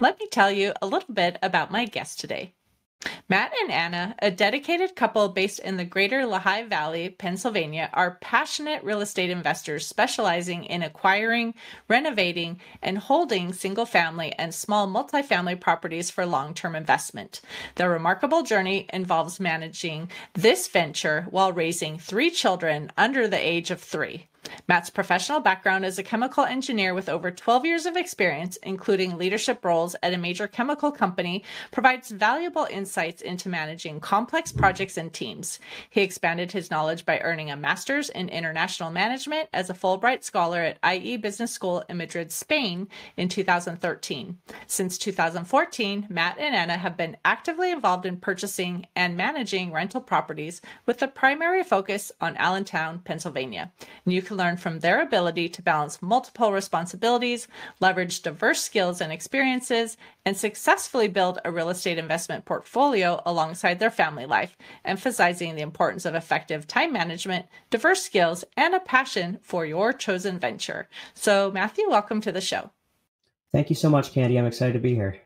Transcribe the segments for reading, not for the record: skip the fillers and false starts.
Let me tell you a little bit about my guest today. Matt and Anna, a dedicated couple based in the greater Lehigh Valley, Pennsylvania, are passionate real estate investors specializing in acquiring, renovating, and holding single family and small multifamily properties for long term investment. Their remarkable journey involves managing this venture while raising 3 children under the age of 3. Matt's professional background is a chemical engineer with over 12 years of experience, including leadership roles at a major chemical company, provides valuable insights into managing complex projects and teams. He expanded his knowledge by earning a master's in international management as a Fulbright scholar at IE Business School in Madrid, Spain in 2013. Since 2014, Matt and Anna have been actively involved in purchasing and managing rental properties with a primary focus on Allentown, Pennsylvania. And you can learn from their ability to balance multiple responsibilities, leverage diverse skills and experiences, and successfully build a real estate investment portfolio alongside their family life, emphasizing the importance of effective time management, diverse skills, and a passion for your chosen venture. So, Matthew, welcome to the show. Thank you so much, Candy. I'm excited to be here.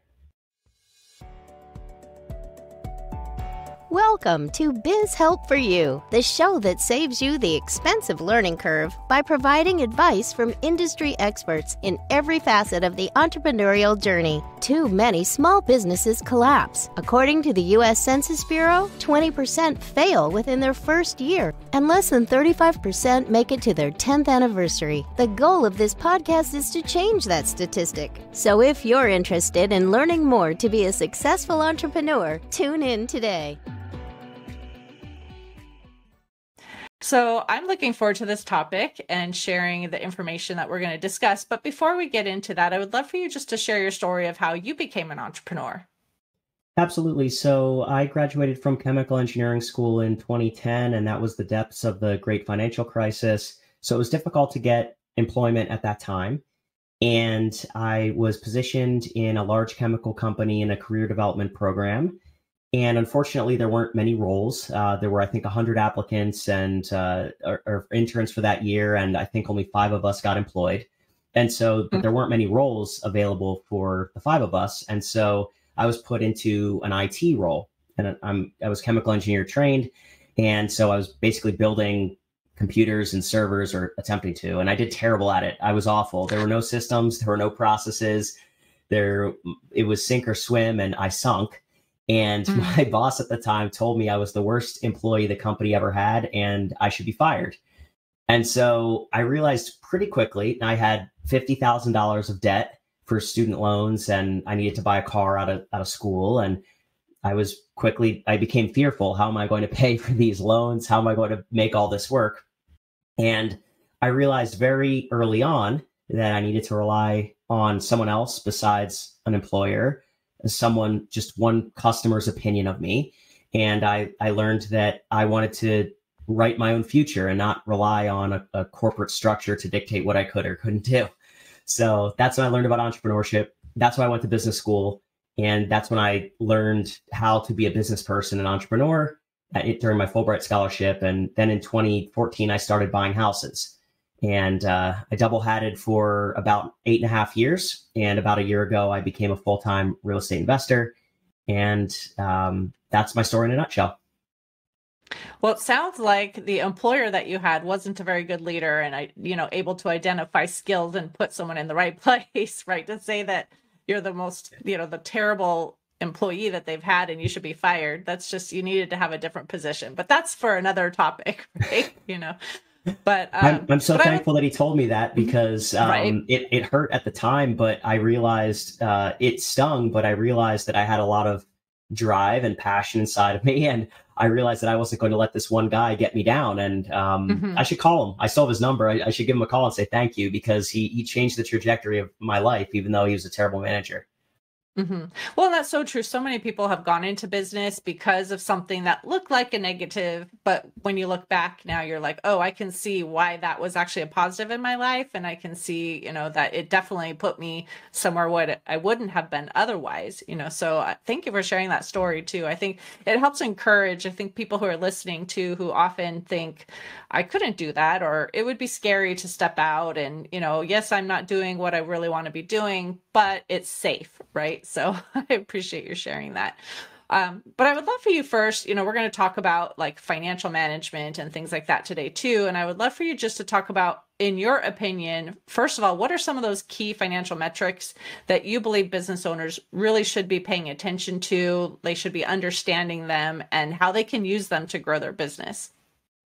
Welcome to Biz Help for You, the show that saves you the expensive learning curve by providing advice from industry experts in every facet of the entrepreneurial journey. Too many small businesses collapse. According to the U.S. Census Bureau, 20% fail within their first year, and less than 35% make it to their 10th anniversary. The goal of this podcast is to change that statistic. So if you're interested in learning more to be a successful entrepreneur, tune in today. So I'm looking forward to this topic and sharing the information that we're going to discuss. But before we get into that, I would love for you just to share your story of how you became an entrepreneur. Absolutely. So I graduated from chemical engineering school in 2010, and that was the depths of the great financial crisis. So it was difficult to get employment at that time. And I was positioned in a large chemical company in a career development program. And unfortunately, there weren't many roles. There were, I think, 100 applicants and or interns for that year. And I think only 5 of us got employed. And so but there weren't many roles available for the 5 of us. And so I was put into an IT role. And I was chemical engineer trained. And so I was basically building computers and servers, or attempting to. And I did terrible at it. I was awful. There were no systems. There were no processes. It was sink or swim, and I sunk. And my boss at the time told me I was the worst employee the company ever had, and I should be fired. And so I realized pretty quickly I had $50,000 of debt for student loans, and I needed to buy a car out of school. And I became fearful. How am I going to pay for these loans? How am I going to make all this work? And I realized very early on that I needed to rely on someone else besides an employer, just one customer's opinion of me. And I learned that I wanted to write my own future and not rely on a corporate structure to dictate what I could or couldn't do. So that's when I learned about entrepreneurship. That's why I went to business school. And that's when I learned how to be a business person and entrepreneur during my Fulbright scholarship. And then in 2014, I started buying houses. And I double-hatted for about 8.5 years. And about a year ago, I became a full-time real estate investor. And that's my story in a nutshell. Well, it sounds like the employer that you had wasn't a very good leader and able to identify skills and put someone in the right place, right? To say that you're the most, the terrible employee that they've had and you should be fired. That's just, you needed to have a different position. But that's for another topic, right? But I'm so thankful that he told me that, because right. it hurt at the time, but I realized it stung, but I realized that I had a lot of drive and passion inside of me. And I realized that I wasn't going to let this one guy get me down. And I should call him. I still have his number. I should give him a call and say thank you, because he changed the trajectory of my life, even though he was a terrible manager. Well, that's so true. So many people have gone into business because of something that looked like a negative, but when you look back now, you're like, oh, I can see why that was actually a positive in my life. And I can see, that it definitely put me somewhere what I wouldn't have been otherwise, so thank you for sharing that story too. I think it helps encourage, people who are listening to, who often think I couldn't do that, or it would be scary to step out and, yes, I'm not doing what I really want to be doing, but it's safe, right? right? So I appreciate you sharing that. But I would love for you first, we're going to talk about like financial management and things like that today too. And I would love for you just to talk about, in your opinion, first of all, what are some of those key financial metrics that you believe business owners really should be paying attention to? They should be understanding them and how they can use them to grow their business.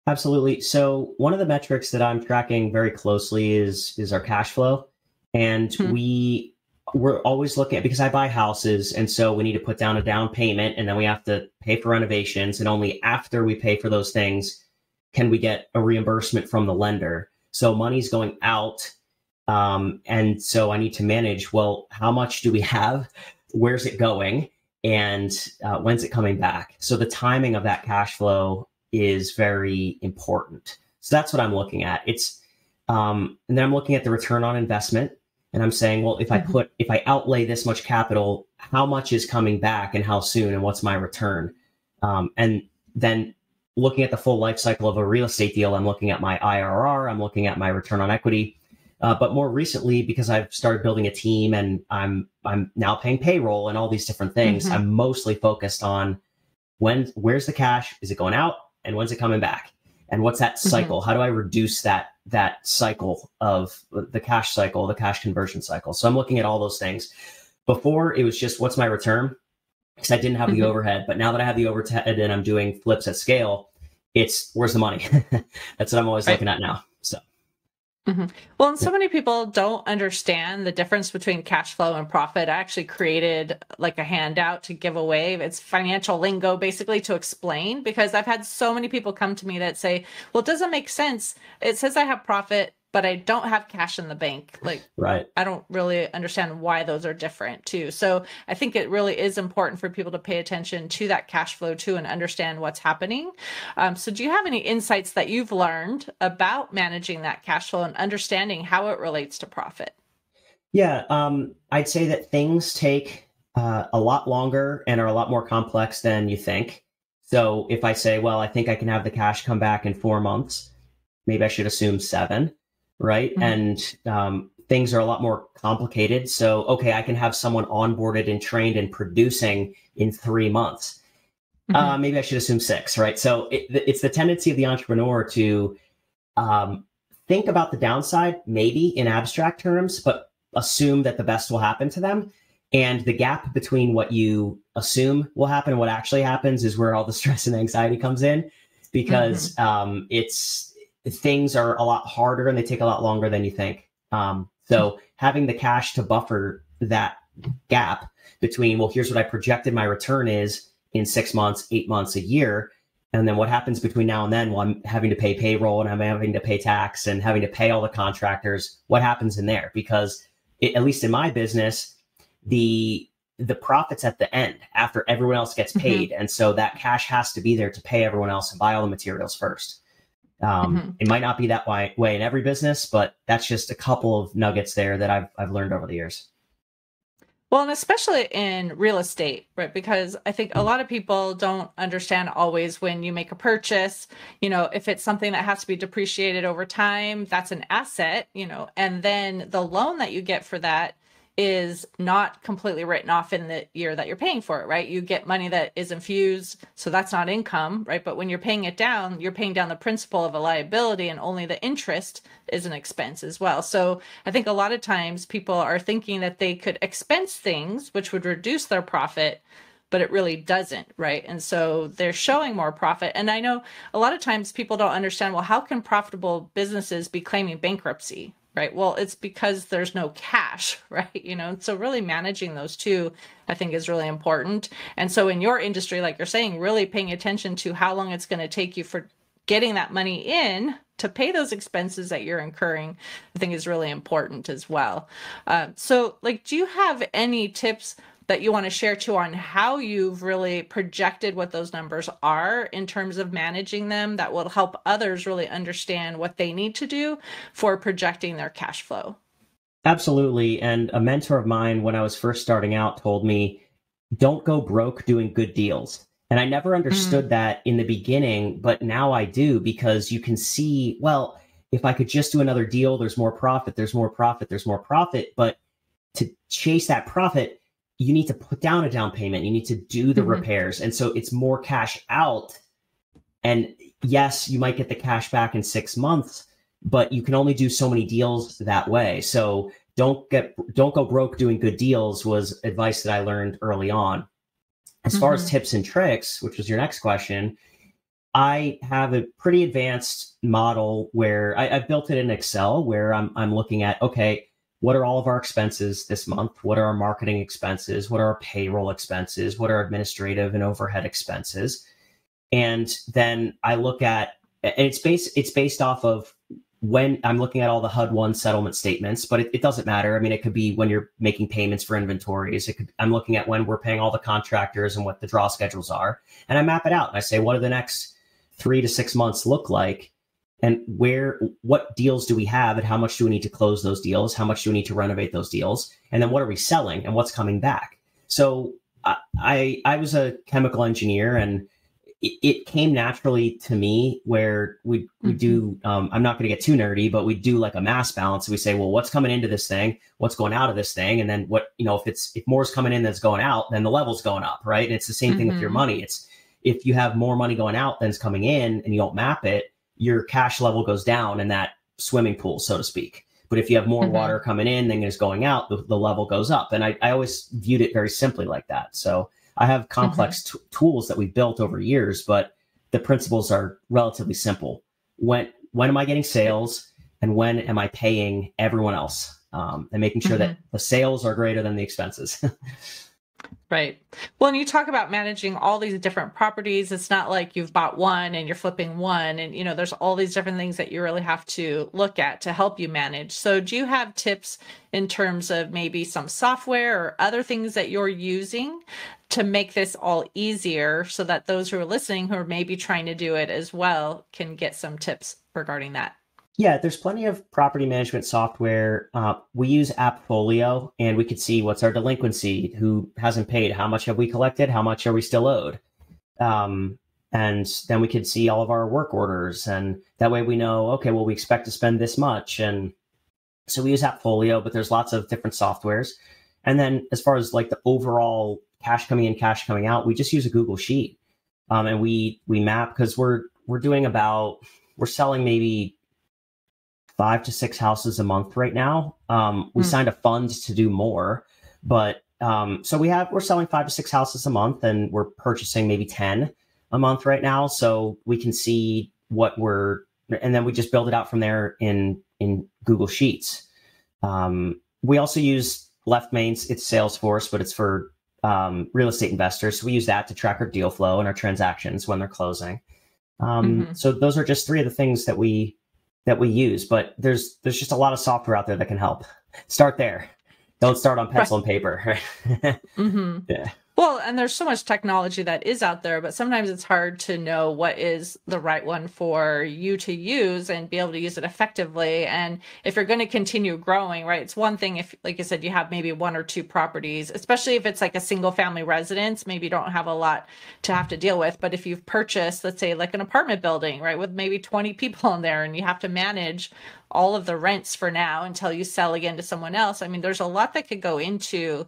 Absolutely. So one of the metrics that I'm tracking very closely is our cash flow. And we're always looking at, because I buy houses, and so we need to put down a down payment, and then we have to pay for renovations, and only after we pay for those things can we get a reimbursement from the lender. So money's going out, and so I need to manage, well, how much do we have? Where's it going? And when's it coming back? So the timing of that cash flow is very important. So that's what I'm looking at. And then I'm looking at the return on investment. And I'm saying, well, if I outlay this much capital, how much is coming back and how soon, and what's my return? And then looking at the full life cycle of a real estate deal, I'm looking at my IRR, I'm looking at my return on equity. But more recently, because I've started building a team and I'm now paying payroll and all these different things, I'm mostly focused on where's the cash? Is it going out? And when's it coming back? And what's that cycle? How do I reduce that cycle of the cash cycle, the cash conversion cycle? So I'm looking at all those things. Before, it was just, what's my return? Because I didn't have the overhead. But now that I have the overhead and I'm doing flips at scale, it's where's the money? That's what I'm always looking at now. So. Well, and so many people don't understand the difference between cash flow and profit. I actually created like a handout to give away. It's financial lingo basically to explain, because I've had so many people come to me that say, well, it doesn't make sense. It says I have profit, but I don't have cash in the bank. Like, right. I don't really understand why those are different too. So I think it really is important for people to pay attention to that cash flow too and understand what's happening. So do you have any insights that you've learned about managing that cash flow and understanding how it relates to profit? Yeah, I'd say that things take a lot longer and are a lot more complex than you think. So if I say, well, I think I can have the cash come back in 4 months, maybe I should assume 7. Right. And things are a lot more complicated. So, okay, I can have someone onboarded and trained and producing in 3 months. Maybe I should assume 6. Right. So it's the tendency of the entrepreneur to think about the downside, maybe in abstract terms, but assume that the best will happen to them. And the gap between what you assume will happen and what actually happens is where all the stress and anxiety comes in, because things are a lot harder and they take a lot longer than you think. So having the cash to buffer that gap between, well, here's what I projected my return is in 6 months, 8 months, a year. And then what happens between now and then? Well, I'm having to pay payroll and I'm having to pay tax and having to pay all the contractors. What happens in there? Because at least in my business, the profit's at the end after everyone else gets paid. And so that cash has to be there to pay everyone else and buy all the materials first. It might not be that way in every business, but that's just a couple of nuggets there that I've learned over the years. Well, and especially in real estate, right? Because I think a lot of people don't understand always when you make a purchase, if it's something that has to be depreciated over time, that's an asset, and then the loan that you get for that is not completely written off in the year that you're paying for it, right? You get money that is infused, so that's not income, right? But when you're paying it down, you're paying down the principal of a liability, and only the interest is an expense as well. So I think a lot of times people are thinking that they could expense things, which would reduce their profit, but it really doesn't, right? And so they're showing more profit. And I know a lot of times people don't understand, well, how can profitable businesses be claiming bankruptcy? Right. Well, it's because there's no cash, right? So really managing those two, I think, is really important. And so in your industry, like you're saying, really paying attention to how long it's going to take you for getting that money in to pay those expenses that you're incurring, I think is really important as well. So do you have any tips that you want to share too on how you've really projected what those numbers are in terms of managing them that will help others really understand what they need to do for projecting their cash flow? Absolutely. And a mentor of mine, when I was first starting out, told me, don't go broke doing good deals. And I never understood that in the beginning, but now I do, because you can see, well, if I could just do another deal, there's more profit, there's more profit, there's more profit. But to chase that profit, you need to put down a down payment. You need to do the Mhm. repairs. And so it's more cash out. And yes, you might get the cash back in 6 months, but you can only do so many deals that way. So don't go broke doing good deals was advice that I learned early on. As far as Mhm. tips and tricks, which was your next question, I have a pretty advanced model where I've built it in Excel where I'm looking at, okay, what are all of our expenses this month? What are our marketing expenses? What are our payroll expenses? What are administrative and overhead expenses? And then I look at, and it's based off of when I'm looking at all the HUD-1 settlement statements, but it doesn't matter. I mean, it could be when you're making payments for inventories. I'm looking at when we're paying all the contractors and what the draw schedules are. And I map it out and I say, what do the next 3 to 6 months look like? And what deals do we have and how much do we need to close those deals? How much do we need to renovate those deals? And then what are we selling and what's coming back? So I was a chemical engineer, and it came naturally to me where we do, I'm not going to get too nerdy, but we do like a mass balance. We say, well, what's coming into this thing? What's going out of this thing? And then if more's coming in than's going out, then the level's going up, right? And it's the same thing with your money. It's if you have more money going out than's coming in and you don't map it, your cash level goes down in that swimming pool, so to speak. But if you have more water coming in than is going out, the level goes up. And I always viewed it very simply like that. So I have complex tools that we've built over years, but the principles are relatively simple. When am I getting sales, and when am I paying everyone else, and making sure that the sales are greater than the expenses. Right. Well, and you talk about managing all these different properties. It's not like you've bought one and you're flipping one. And, there's all these different things that you really have to look at to help you manage. So do you have tips in terms of maybe some software or other things that you're using to make this all easier so that those who are listening who are maybe trying to do it as well can get some tips regarding that? Yeah, there's plenty of property management software. We use AppFolio, and we could see what's our delinquency, who hasn't paid, how much have we collected, how much are we still owed. And then we could see all of our work orders, and that way we know, okay, well, we expect to spend this much. And so we use AppFolio, but there's lots of different softwares. And then as far as like the overall cash coming in, cash coming out, we just use a Google Sheet. And we map, because we're selling maybe 5 to 6 houses a month right now. We signed a fund to do more, but so we're selling 5 to 6 houses a month, and we're purchasing maybe 10 a month right now. So we can see and then we just build it out from there in Google Sheets. We also use LeftMains. It's Salesforce, but it's for real estate investors. So we use that to track our deal flow and our transactions when they're closing. So those are just 3 of the things that we use, but there's just a lot of software out there that can help. Start there. Don't start on pencil and paper. Yeah. Well, and there's so much technology that is out there, but sometimes it's hard to know what is the right one for you to use and be able to use it effectively. And if you're going to continue growing, right, it's one thing if, like you said, you have maybe 1 or 2 properties, especially if it's like a single family residence, maybe you don't have a lot to have to deal with. But if you've purchased, let's say like an apartment building, right, with maybe 20 people in there, and you have to manage all of the rents for now until you sell again to someone else. I mean, there's a lot that could go into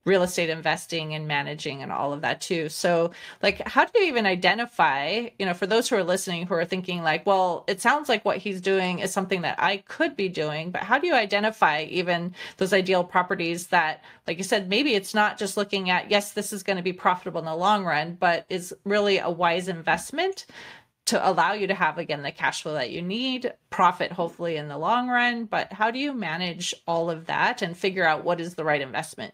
real estate investing and managing and all of that too. So like, how do you even identify, for those who are listening, who are thinking like, well, it sounds like what he's doing is something that I could be doing, but how do you identify even those ideal properties that, like you said, maybe it's not just looking at, yes, this is going to be profitable in the long run, but is really a wise investment to allow you to have, again, the cash flow that you need, profit hopefully in the long run. But how do you manage all of that and figure out what is the right investment?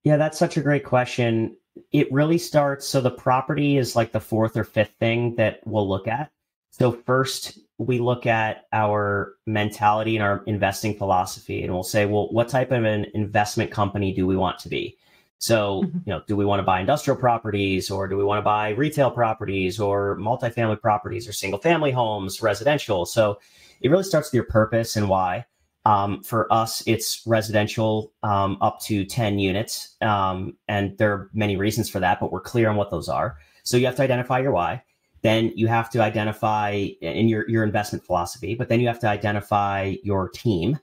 Yeah, that's such a great question. It really starts, so the property is like the 4th or 5th thing that we'll look at. So first, we look at our mentality and our investing philosophy, and we'll say, well, what type of an investment company do we want to be? So, do we want to buy industrial properties, or do we want to buy retail properties, or multifamily properties, or single family homes, residential? So it really starts with your purpose and why. For us, it's residential up to 10 units. And there are many reasons for that, but we're clear on what those are. So you have to identify your why. Then you have to identify in your investment philosophy, but then you have to identify your team.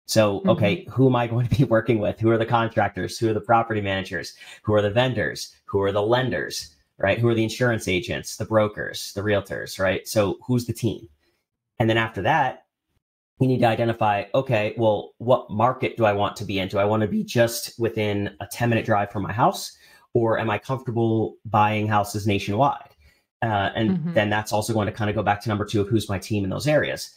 So, okay, who am I going to be working with? Who are the contractors? Who are the property managers? Who are the vendors? Who are the lenders, right? Who are the insurance agents, the brokers, the realtors, right? So who's the team? And then after that, you need to identify, okay, well, what market do I want to be in? Do I want to be just within a 10-minute drive from my house? Or am I comfortable buying houses nationwide? And then that's also going to kind of go back to number two of who's my team in those areas.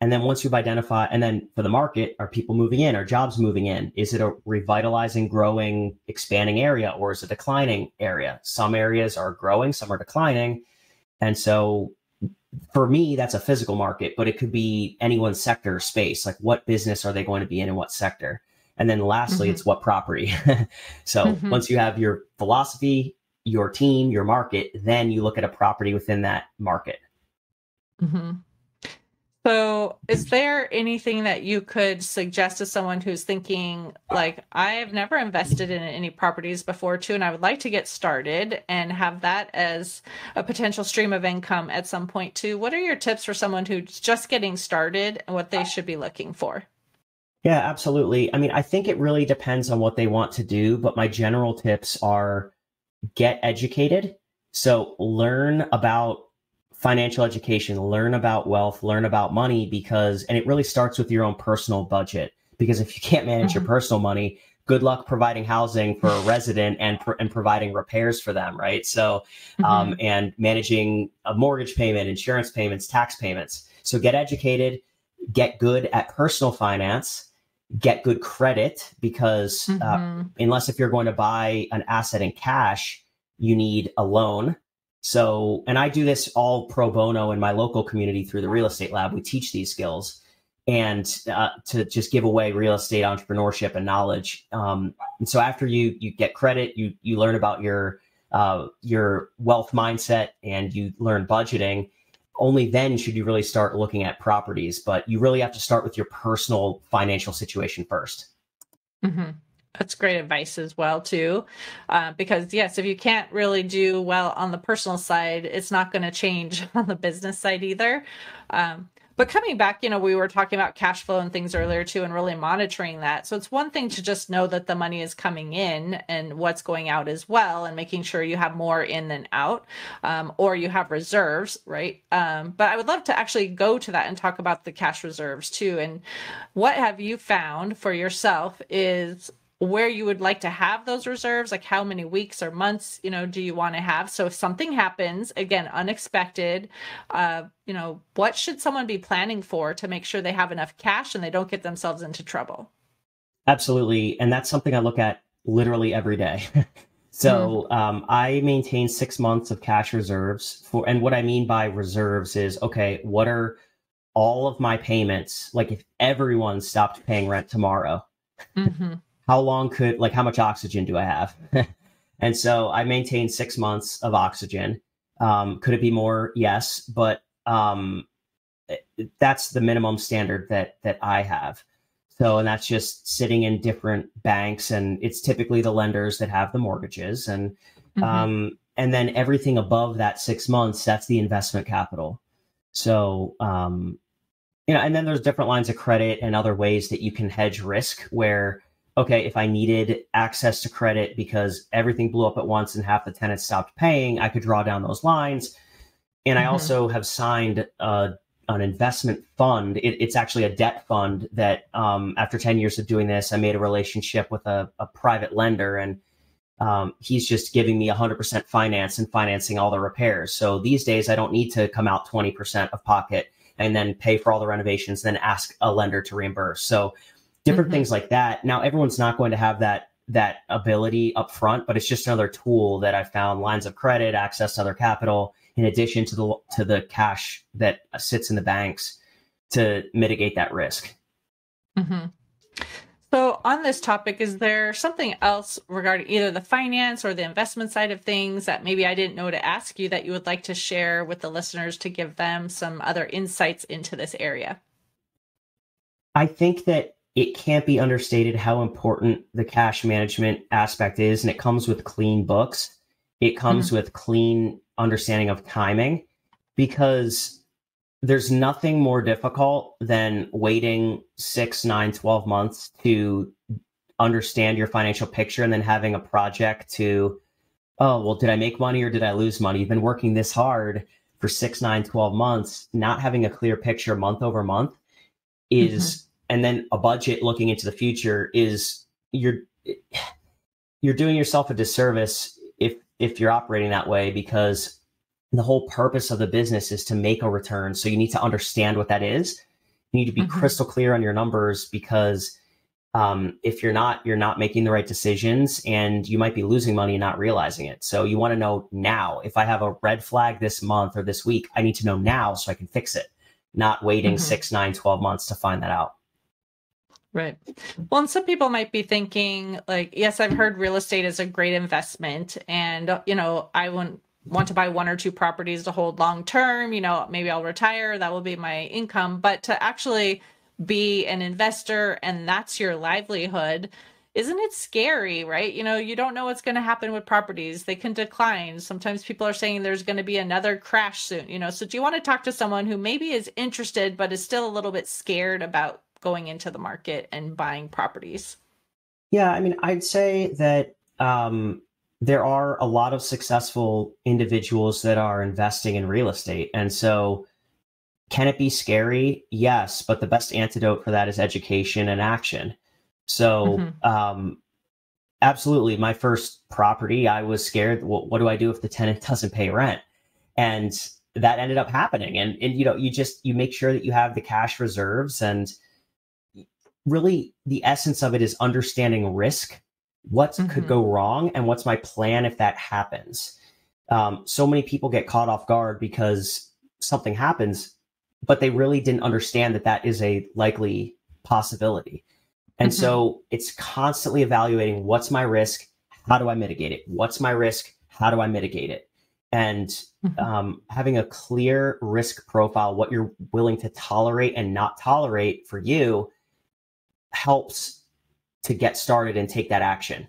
And then once you've identified, and then for the market, are people moving in? Are jobs moving in? Is it a revitalizing, growing, expanding area, or is it a declining area? Some areas are growing, some are declining. And so for me, that's a physical market, but it could be anyone's sector or space. Like what business are they going to be in and what sector? And then lastly, it's what property. So once you have your philosophy, your team, your market, then you look at a property within that market. So is there anything that you could suggest to someone who's thinking like, I have never invested in any properties before too, and I would like to get started and have that as a potential stream of income at some point too? What are your tips for someone who's just getting started and what they should be looking for? Yeah, absolutely. I mean, I think it really depends on what they want to do, but my general tips are get educated. So learn about financial education, learn about wealth, learn about money, and it really starts with your own personal budget. Because if you can't manage your personal money, good luck providing housing for a resident and providing repairs for them, right? So, and managing a mortgage payment, insurance payments, tax payments. So get educated, get good at personal finance, get good credit, because unless if you're going to buy an asset in cash, you need a loan. So, and I do this all pro bono in my local community through the real estate lab. We teach these skills and to just give away real estate entrepreneurship and knowledge. And so after you get credit, you learn about your wealth mindset and you learn budgeting. Only then should you really start looking at properties, but you really have to start with your personal financial situation first. That's great advice as well, too, because yes, if you can't really do well on the personal side, it's not going to change on the business side either. But coming back, we were talking about cash flow and things earlier too, and really monitoring that. So it's one thing to just know that the money is coming in and what's going out as well, and making sure you have more in than out, or you have reserves, right? But I would love to actually go to that and talk about the cash reserves too. And what have you found for yourself is where you would like to have those reserves, like how many weeks or months, do you want to have? So if something happens, again, unexpected, what should someone be planning for to make sure they have enough cash and they don't get themselves into trouble? Absolutely. And that's something I look at literally every day. So I maintain 6 months of cash reserves and what I mean by reserves is, okay, what are all of my payments? Like if everyone stopped paying rent tomorrow, how much oxygen do I have? And so I maintain 6 months of oxygen. Could it be more? Yes. But that's the minimum standard that I have. So, and that's just sitting in different banks, and it's typically the lenders that have the mortgages. And then everything above that 6 months, that's the investment capital. So, and then there's different lines of credit and other ways that you can hedge risk where, okay, if I needed access to credit because everything blew up at once and half the tenants stopped paying, I could draw down those lines. And I also have signed an investment fund. It's actually a debt fund that after 10 years of doing this, I made a relationship with a private lender, and he's just giving me 100% finance and financing all the repairs. So these days I don't need to come out 20% of pocket and then pay for all the renovations, then ask a lender to reimburse. So different things like that. Now, everyone's not going to have that ability up front, but it's just another tool that I found: lines of credit, access to other capital, in addition to the cash that sits in the banks to mitigate that risk. So on this topic, is there something else regarding either the finance or the investment side of things that maybe I didn't know to ask you that you would like to share with the listeners to give them some other insights into this area? I think that it can't be understated how important the cash management aspect is. And it comes with clean books. It comes with clean understanding of timing, because there's nothing more difficult than waiting 6, 9, 12 months to understand your financial picture and then having a project to, oh, well, did I make money or did I lose money? You've been working this hard for 6, 9, 12 months, not having a clear picture month over month is, and then a budget looking into the future is, you're doing yourself a disservice if you're operating that way, because the whole purpose of the business is to make a return. So you need to understand what that is. You need to be crystal clear on your numbers, because if you're not making the right decisions, and you might be losing money and not realizing it. So you want to know now. If I have a red flag this month or this week, I need to know now so I can fix it, not waiting 6, 9, 12 months to find that out. Right. Well, and some people might be thinking like, yes, I've heard real estate is a great investment, and, you know, I wouldn't want to buy 1 or 2 properties to hold long term, you know, maybe I'll retire, that will be my income. But to actually be an investor and that's your livelihood, isn't it scary, right? You know, you don't know what's going to happen with properties. They can decline. Sometimes people are saying there's going to be another crash soon, you know. So do you want to talk to someone who maybe is interested but is still a little bit scared about going into the market and buying properties? Yeah, I mean, I'd say that there are a lot of successful individuals that are investing in real estate. And so can it be scary? Yes, but the best antidote for that is education and action. So absolutely, my first property, I was scared. Well, what do I do if the tenant doesn't pay rent? And that ended up happening. And you know, you make sure that you have the cash reserves. And really the essence of it is understanding risk. What could go wrong and what's my plan if that happens? So many people get caught off guard because something happens, but they really didn't understand that that is a likely possibility. And so it's constantly evaluating, what's my risk? How do I mitigate it? What's my risk? How do I mitigate it? And having a clear risk profile, what you're willing to tolerate and not tolerate for you, helps to get started and take that action.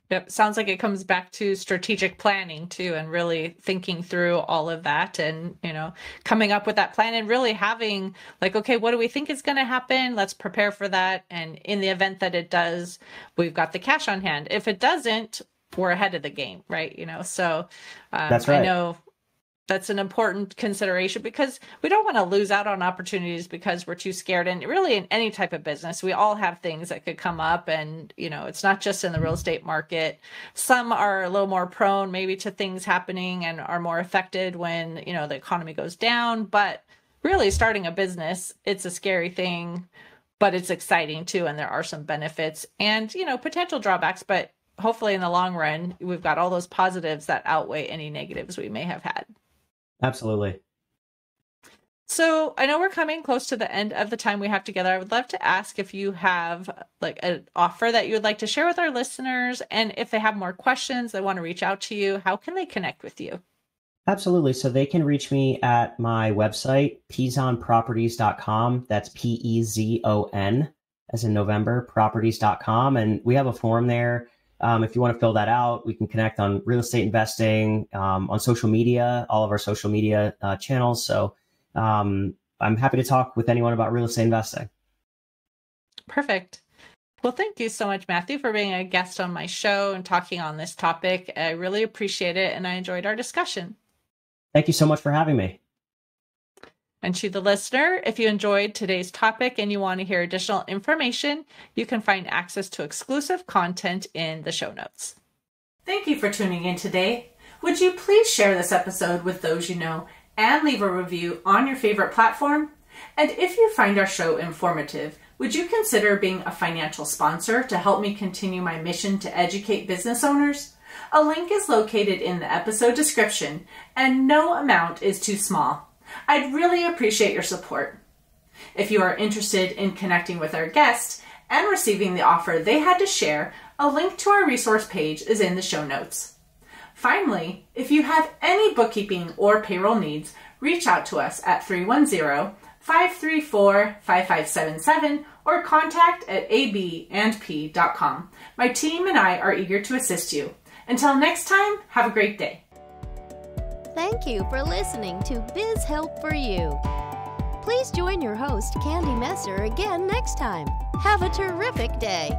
Yep. Sounds like it comes back to strategic planning too, and really thinking through all of that, and, you know, coming up with that plan and really having like, okay, what do we think is going to happen? Let's prepare for that. And in the event that it does, we've got the cash on hand. If it doesn't, we're ahead of the game, right? You know, so That's right. I know that's an important consideration, because we don't want to lose out on opportunities because we're too scared. And really, in any type of business, we all have things that could come up. And, you know, it's not just in the real estate market. Some are a little more prone maybe to things happening and are more affected when, you know, the economy goes down. But really, starting a business, it's a scary thing, but it's exciting too. And there are some benefits and, you know, potential drawbacks. But hopefully in the long run, we've got all those positives that outweigh any negatives we may have had. Absolutely. So I know we're coming close to the end of the time we have together. I would love to ask if you have like an offer that you would like to share with our listeners, and if they have more questions, they want to reach out to you, how can they connect with you? Absolutely. So they can reach me at my website, pezonproperties.com. That's Pezon, as in November, properties.com. And we have a form there. If you want to fill that out, we can connect on real estate investing, on social media, all of our social media channels. So I'm happy to talk with anyone about real estate investing. Perfect. Well, thank you so much, Matthew, for being a guest on my show and talking on this topic. I really appreciate it, and I enjoyed our discussion. Thank you so much for having me. And to the listener, if you enjoyed today's topic and you want to hear additional information, you can find access to exclusive content in the show notes. Thank you for tuning in today. Would you please share this episode with those you know and leave a review on your favorite platform? And if you find our show informative, would you consider being a financial sponsor to help me continue my mission to educate business owners? A link is located in the episode description, and no amount is too small. I'd really appreciate your support. If you are interested in connecting with our guest and receiving the offer they had to share, a link to our resource page is in the show notes. Finally, if you have any bookkeeping or payroll needs, reach out to us at 310-534-5577 or contact@abandp.com. My team and I are eager to assist you. Until next time, have a great day. thank you for listening to Biz Help for You. Please join your host, Candy Messer, again next time. Have a terrific day.